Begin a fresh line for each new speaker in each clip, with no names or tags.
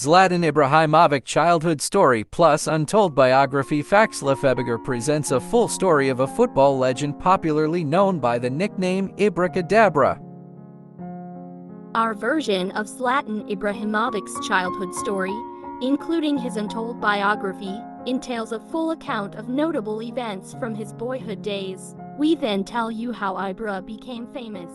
ZLATAN IBRAHIMOVIC Childhood Story plus Untold Biography. Facts. Lefebvre presents a full story of a football legend popularly known by the nickname Ibracadabra.
Our version of ZLATAN Ibrahimovic's childhood story, including his untold biography, entails a full account of notable events from his boyhood days. We then tell you how Ibra became famous.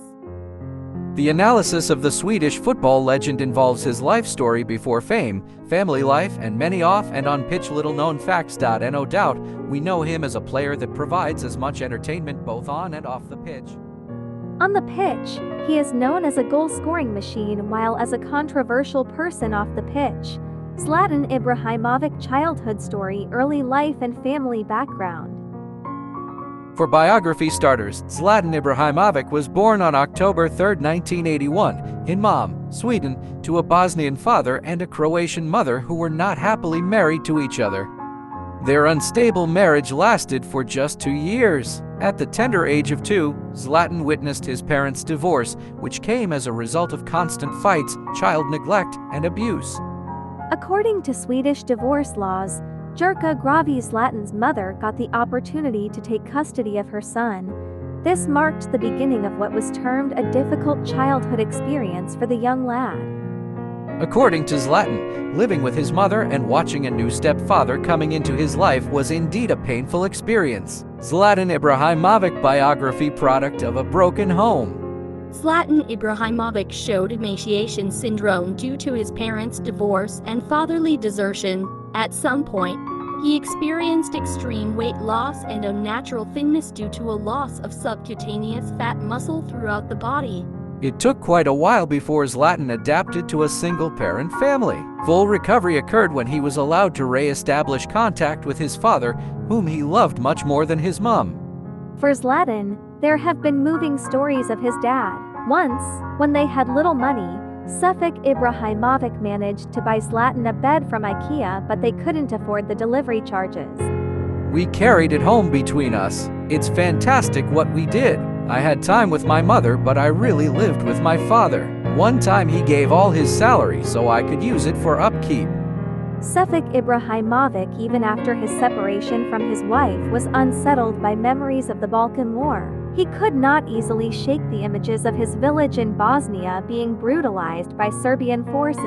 The analysis of the Swedish football legend involves his life story before fame, family life, and many off and on-pitch little-known facts. No doubt, we know him as a player that provides as much entertainment both on and off the pitch.
On the pitch, he is known as a goal-scoring machine, while as a controversial person off the pitch. ZLATAN Ibrahimovic childhood story, early life and family background.
For biography starters, ZLATAN Ibrahimovic was born on October 3, 1981, in Malmö, Sweden, to a Bosnian father and a Croatian mother who were not happily married to each other. Their unstable marriage lasted for just 2 years. At the tender age of 2, ZLATAN witnessed his parents' divorce, which came as a result of constant fights, child neglect, and abuse.
According to Swedish divorce laws, Jerka Gravi, ZLATAN's mother, got the opportunity to take custody of her son. This marked the beginning of what was termed a difficult childhood experience for the young lad.
According to ZLATAN, living with his mother and watching a new stepfather coming into his life was indeed a painful experience. ZLATAN Ibrahimovic biography, product of a broken home.
ZLATAN Ibrahimovic showed emaciation syndrome due to his parents' divorce and fatherly desertion. At some point, he experienced extreme weight loss and unnatural thinness due to a loss of subcutaneous fat muscle throughout the body.
It took quite a while before ZLATAN adapted to a single-parent family. Full recovery occurred when he was allowed to re-establish contact with his father, whom he loved much more than his mom.
For ZLATAN, there have been moving stories of his dad. Once, when they had little money, Suffolk Ibrahimovic managed to buy ZLATAN a bed from IKEA, but they couldn't afford the delivery charges.
We carried it home between us. It's fantastic what we did. I had time with my mother, but I really lived with my father. One time he gave all his salary so I could use it for upkeep.
Suffolk Ibrahimovic, even after his separation from his wife, was unsettled by memories of the Balkan War. He could not easily shake the images of his village in Bosnia being brutalized by Serbian forces.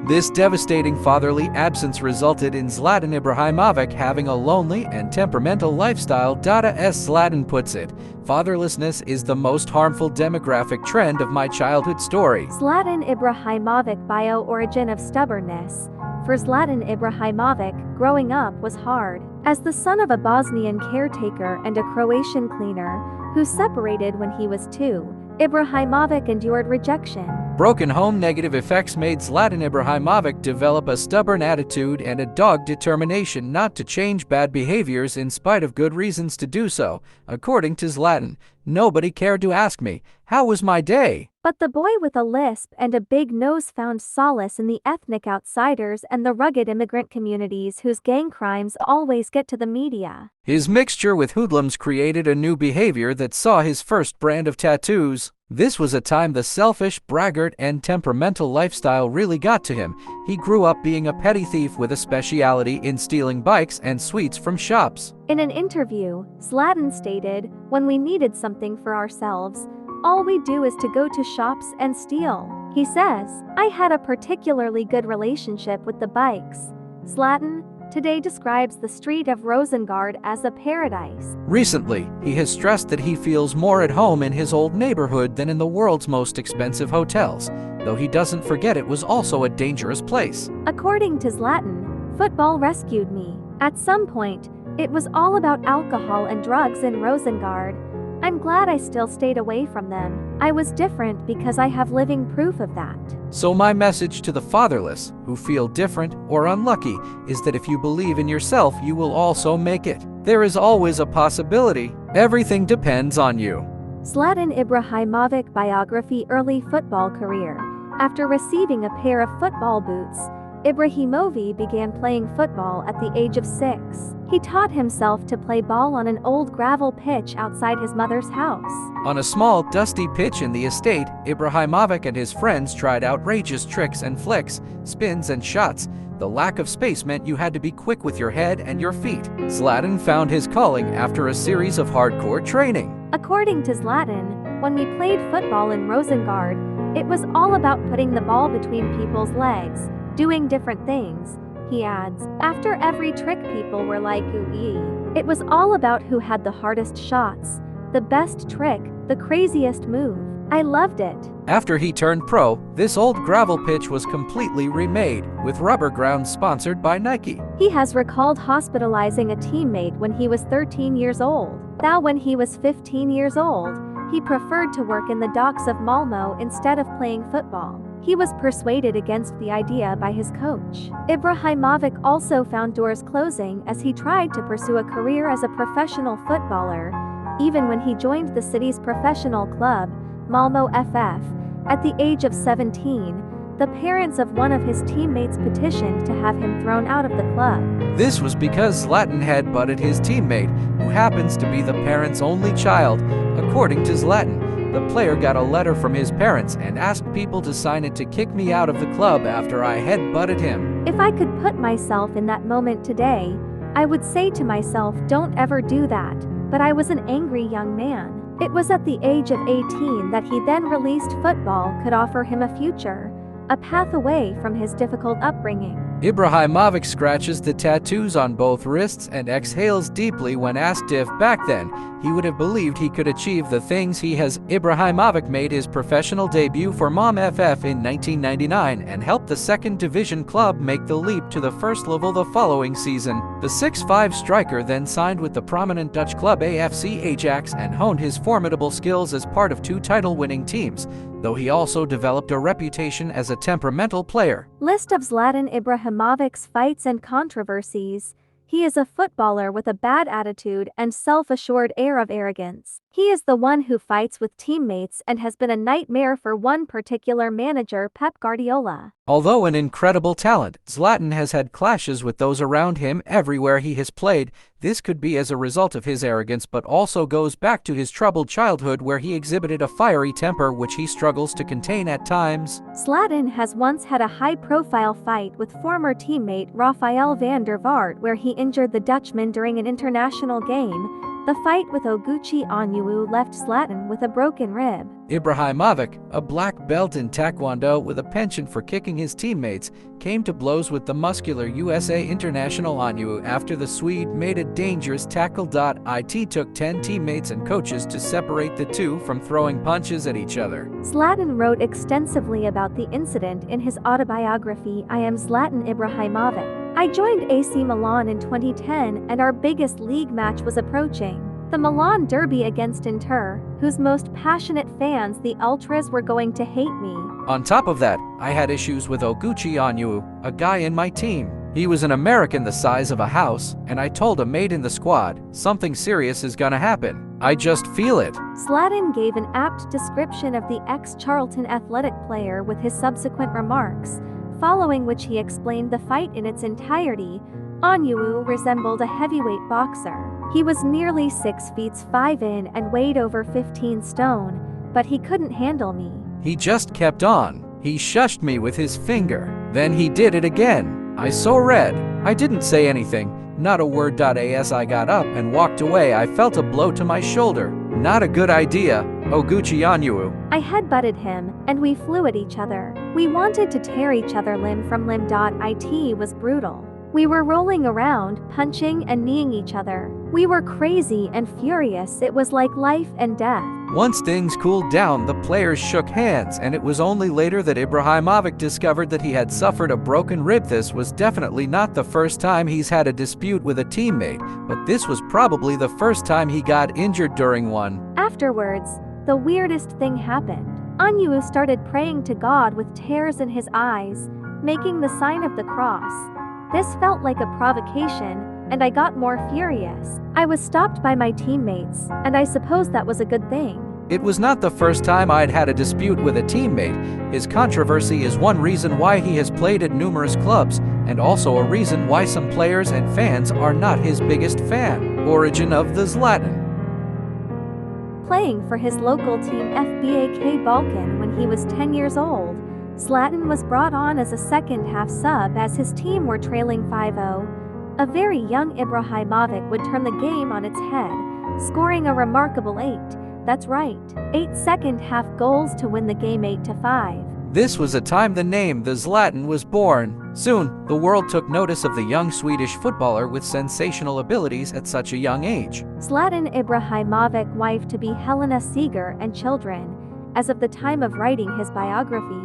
This devastating fatherly absence resulted in ZLATAN Ibrahimovic having a lonely and temperamental lifestyle. As ZLATAN puts it, fatherlessness is the most harmful demographic trend of my childhood story.
ZLATAN Ibrahimovic bio, origin of stubbornness. For ZLATAN Ibrahimovic, growing up was hard. As the son of a Bosnian caretaker and a Croatian cleaner, who separated when he was 2, Ibrahimovic endured rejection.
Broken home negative effects made ZLATAN Ibrahimovic develop a stubborn attitude and a dogged determination not to change bad behaviors in spite of good reasons to do so. According to ZLATAN, nobody cared to ask me, "How was my day?"
But the boy with a lisp and a big nose found solace in the ethnic outsiders and the rugged immigrant communities whose gang crimes always get to the media.
His mixture with hoodlums created a new behavior that saw his first brand of tattoos. This was a time the selfish, braggart, and temperamental lifestyle really got to him. He grew up being a petty thief with a specialty in stealing bikes and sweets from shops.
In an interview, ZLATAN stated, "When we needed something for ourselves, all we do is to go to shops and steal." He says, "I had a particularly good relationship with the bikes." ZLATAN today describes the street of Rosengård as a paradise.
Recently, he has stressed that he feels more at home in his old neighborhood than in the world's most expensive hotels, though he doesn't forget it was also a dangerous place.
According to ZLATAN, football rescued me. At some point, it was all about alcohol and drugs in Rosengård. I'm glad I still stayed away from them. I was different because I have living proof of that.
So my message to the fatherless, who feel different or unlucky, is that if you believe in yourself, you will also make it. There is always a possibility. Everything depends on you.
ZLATAN Ibrahimovic biography, early football career. After receiving a pair of football boots, Ibrahimovic began playing football at the age of 6. He taught himself to play ball on an old gravel pitch outside his mother's house.
On a small, dusty pitch in the estate, Ibrahimovic and his friends tried outrageous tricks and flicks, spins and shots. The lack of space meant you had to be quick with your head and your feet. Zlatan found his calling after a series of hardcore training.
According to Zlatan, when we played football in Rosengard, it was all about putting the ball between people's legs, doing different things. He adds, after every trick people were like, ooh. It was all about who had the hardest shots, the best trick, the craziest move. I loved it.
After he turned pro, this old gravel pitch was completely remade, with rubber grounds sponsored by Nike.
He has recalled hospitalizing a teammate when he was 13 years old. Now when he was 15 years old, he preferred to work in the docks of Malmo instead of playing football. He was persuaded against the idea by his coach. Ibrahimovic also found doors closing as he tried to pursue a career as a professional footballer, even when he joined the city's professional club, Malmo FF. At the age of 17, the parents of one of his teammates petitioned to have him thrown out of the club.
This was because Zlatan had butted his teammate, who happens to be the parents' only child. According to Zlatan, the player got a letter from his parents and asked people to sign it to kick me out of the club after I had butted him.
If I could put myself in that moment today, I would say to myself, don't ever do that. But I was an angry young man. It was at the age of 18 that he then realized football could offer him a future, a path away from his difficult upbringing.
Ibrahimovic scratches the tattoos on both wrists and exhales deeply when asked if, back then, he would have believed he could achieve the things he has. Ibrahimovic made his professional debut for Malmo FF in 1999 and helped the second division club make the leap to the first level the following season. The 6'5" striker then signed with the prominent Dutch club AFC Ajax and honed his formidable skills as part of two title-winning teams, though he also developed a reputation as a temperamental player.
List of Zlatan Ibrahimovic's fights and controversies. He is a footballer with a bad attitude and self-assured air of arrogance. He is the one who fights with teammates and has been a nightmare for one particular manager, Pep Guardiola.
Although an incredible talent, Zlatan has had clashes with those around him everywhere he has played. This could be as a result of his arrogance, but also goes back to his troubled childhood where he exhibited a fiery temper which he struggles to contain at times.
Zlatan has once had a high-profile fight with former teammate Rafael van der Vaart where he injured the Dutchman during an international game. The fight with Oguchi Onyewu left Zlatan with a broken rib.
Ibrahimovic, a black belt in Taekwondo with a penchant for kicking his teammates, came to blows with the muscular USA international Onyewu after the Swede made a dangerous tackle. It took 10 teammates and coaches to separate the two from throwing punches at each other.
Zlatan wrote extensively about the incident in his autobiography, I Am Zlatan Ibrahimovic. I joined AC Milan in 2010 and our biggest league match was approaching. The Milan derby against Inter, whose most passionate fans, the Ultras, were going to hate me.
On top of that, I had issues with Oguchi Onyewu, a guy in my team. He was an American the size of a house, and I told a mate in the squad, something serious is gonna happen. I just feel it.
Zlatan gave an apt description of the ex-Charlton athletic player with his subsequent remarks, following which he explained the fight in its entirety. Onyewu resembled a heavyweight boxer. He was nearly 6 feet 5 in and weighed over 15 stone, but he couldn't handle me.
He just kept on. He shushed me with his finger. Then he did it again. I saw red. I didn't say anything, not a word. As I got up and walked away, I felt a blow to my shoulder. Not a good idea, Oguchi Onyewu.
I headbutted him, and we flew at each other. We wanted to tear each other limb from limb. It was brutal. We were rolling around, punching and kneeing each other. We were crazy and furious. It was like life and death.
Once things cooled down, the players shook hands, and it was only later that Ibrahimovic discovered that he had suffered a broken rib. This was definitely not the first time he's had a dispute with a teammate, but this was probably the first time he got injured during one.
Afterwards, the weirdest thing happened. Onyewu started praying to God with tears in his eyes, making the sign of the cross. This felt like a provocation, and I got more furious. I was stopped by my teammates, and I suppose that was a good thing.
It was not the first time I'd had a dispute with a teammate. His controversy is one reason why he has played at numerous clubs. and also a reason why some players and fans are not his biggest fan. Origin of the Zlatan.
Playing for his local team FBAK Balkan when he was 10 years old, Zlatan was brought on as a second-half sub as his team were trailing 5-0. A very young Ibrahimovic would turn the game on its head, scoring a remarkable 8 second-half goals to win the game 8-5.
This was a time the name the Zlatan was born. Soon, the world took notice of the young Swedish footballer with sensational abilities at such a young age.
Zlatan Ibrahimovic, wife-to-be Helena Seeger, and children. As of the time of writing his biography,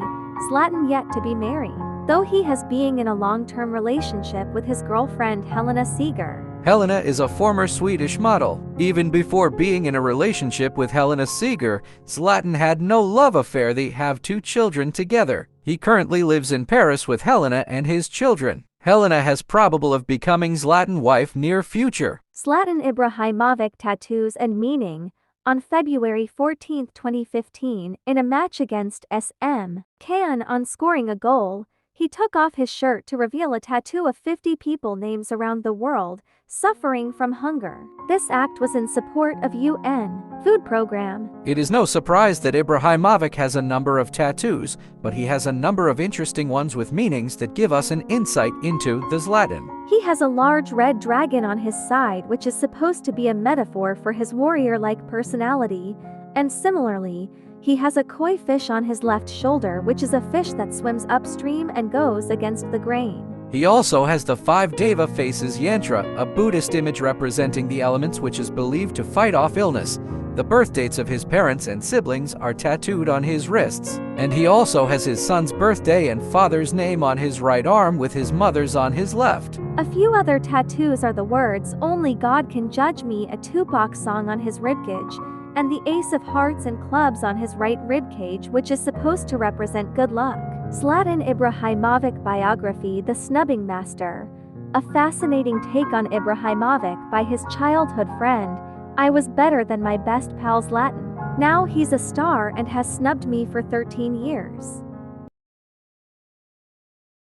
Zlatan yet to be married, though he has been in a long-term relationship with his girlfriend Helena Seeger.
Helena is a former Swedish model. Even before being in a relationship with Helena Seeger, Zlatan had no love affair. They have 2 children together. He currently lives in Paris with Helena and his children. Helena has probable of becoming Zlatan wife near future.
Zlatan Ibrahimovic tattoos and meaning. On February 14, 2015, in a match against SM Can on scoring a goal, he took off his shirt to reveal a tattoo of 50 people names around the world suffering from hunger. This act was in support of UN food program.
It is no surprise that Ibrahimovic has a number of tattoos, but he has a number of interesting ones with meanings that give us an insight into the Zlatan.
He has a large red dragon on his side, which is supposed to be a metaphor for his warrior-like personality, and similarly, he has a koi fish on his left shoulder, which is a fish that swims upstream and goes against the grain.
He also has the 5 Deva faces yantra, a Buddhist image representing the elements which is believed to fight off illness. The birth dates of his parents and siblings are tattooed on his wrists, and he also has his son's birthday and father's name on his right arm with his mother's on his left.
A few other tattoos are the words "Only God Can Judge Me," a Tupac song on his ribcage, and the Ace of Hearts and Clubs on his right ribcage, which is supposed to represent good luck. Zlatan Ibrahimovic biography, The Snubbing Master. A fascinating take on Ibrahimovic by his childhood friend. I was better than my best pal Zlatan. Now he's a star and has snubbed me for 13 years.